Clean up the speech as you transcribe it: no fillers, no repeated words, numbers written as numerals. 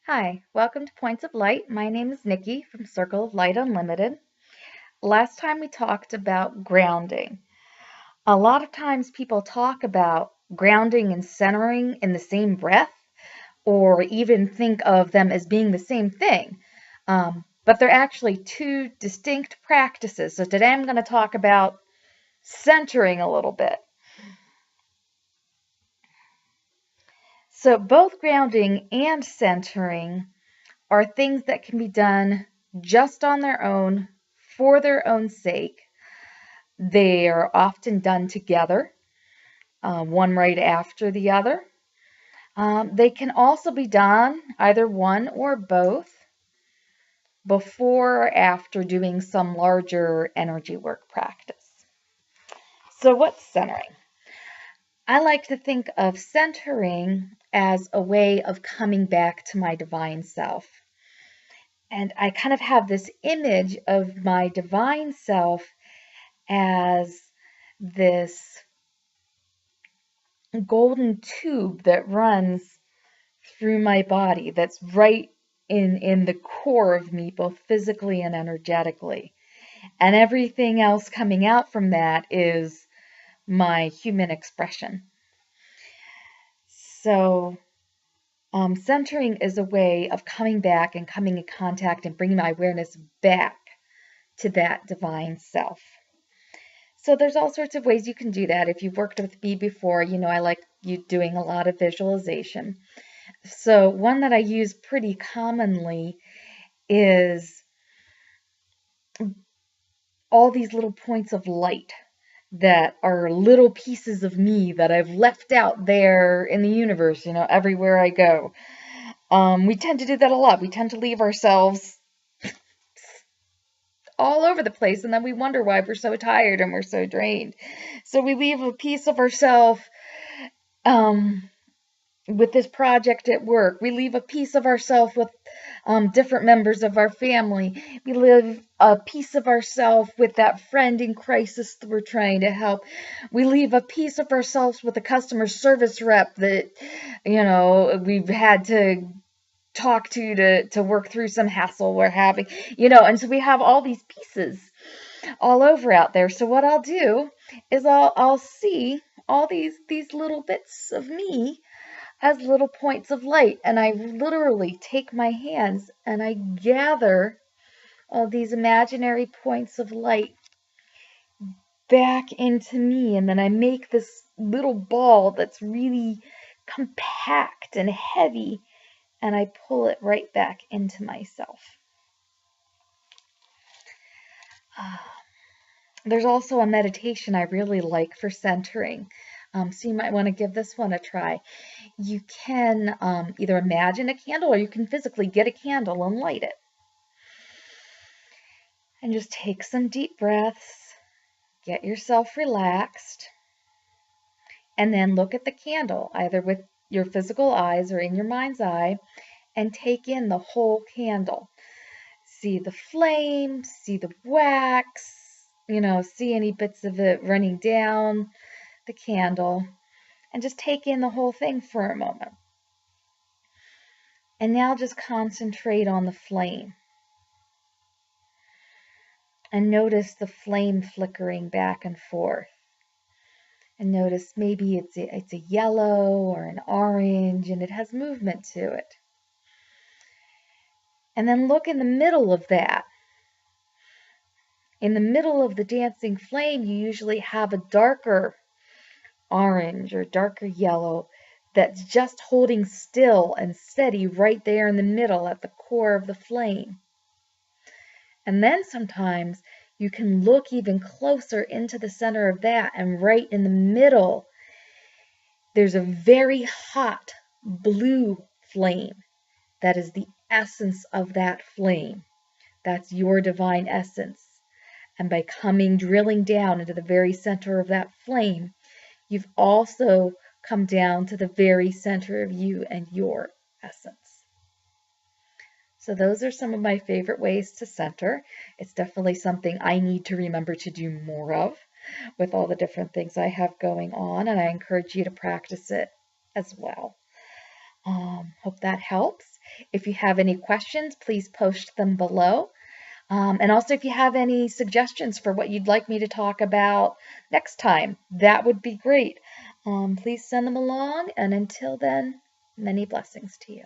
Hi, welcome to Points of Light. My name is Nikki from Circle of Light Unlimited. Last time we talked about grounding. A lot of times people talk about grounding and centering in the same breath, or even think of them as being the same thing. But they're actually two distinct practices. So today I'm going to talk about centering a little bit. So both grounding and centering are things that can be done just on their own, for their own sake. They are often done together, one right after the other. They can also be done, either one or both, before or after doing some larger energy work practice. So what's centering? I like to think of centering as a way of coming back to my divine self. And I kind of have this image of my divine self as this golden tube that runs through my body, that's right in the core of me, both physically and energetically. And everything else coming out from that is my human expression. So centering is a way of coming back and coming in contact and bringing my awareness back to that divine self. So there's all sorts of ways you can do that. If you've worked with me before, you know I like you doing a lot of visualization. So one that I use pretty commonly is all these little points of light that are little pieces of me that I've left out there in the universe, everywhere I go. We tend to do that a lot. We tend to leave ourselves all over the place, and then we wonder why we're so tired and we're so drained. So we leave a piece of ourselves with this project at work. We leave a piece of ourselves with different members of our family. We leave a piece of ourselves with that friend in crisis that we're trying to help. We leave a piece of ourselves with a customer service rep that, we've had to talk to work through some hassle we're having, and so we have all these pieces all over out there. So what I'll do is I'll see all these little bits of me as little points of light, and I literally take my hands and I gather all these imaginary points of light back into me, and then I make this little ball that's really compact and heavy, and I pull it right back into myself. There's also a meditation I really like for centering. So you might want to give this one a try. You can either imagine a candle, or you can physically get a candle and light it. And just take some deep breaths, get yourself relaxed, and then look at the candle, either with your physical eyes or in your mind's eye, and take in the whole candle. See the flame, see the wax, see any bits of it running down the candle, and just take in the whole thing for a moment. And now just concentrate on the flame. And notice the flame flickering back and forth. And notice maybe it's a yellow or an orange, and it has movement to it. And then look in the middle of that. In the middle of the dancing flame, you usually have a darker orange or darker yellow that's just holding still and steady right there in the middle at the core of the flame. And then sometimes you can look even closer into the center of that, and right in the middle, there's a very hot blue flame. That is the essence of that flame. That's your divine essence. And by drilling down into the very center of that flame, you've also come down to the very center of you and your essence. So those are some of my favorite ways to center. It's definitely something I need to remember to do more of with all the different things I have going on, and I encourage you to practice it as well. Hope that helps. If you have any questions, please post them below. And also, if you have any suggestions for what you'd like me to talk about next time, that would be great. Please send them along. And until then, many blessings to you.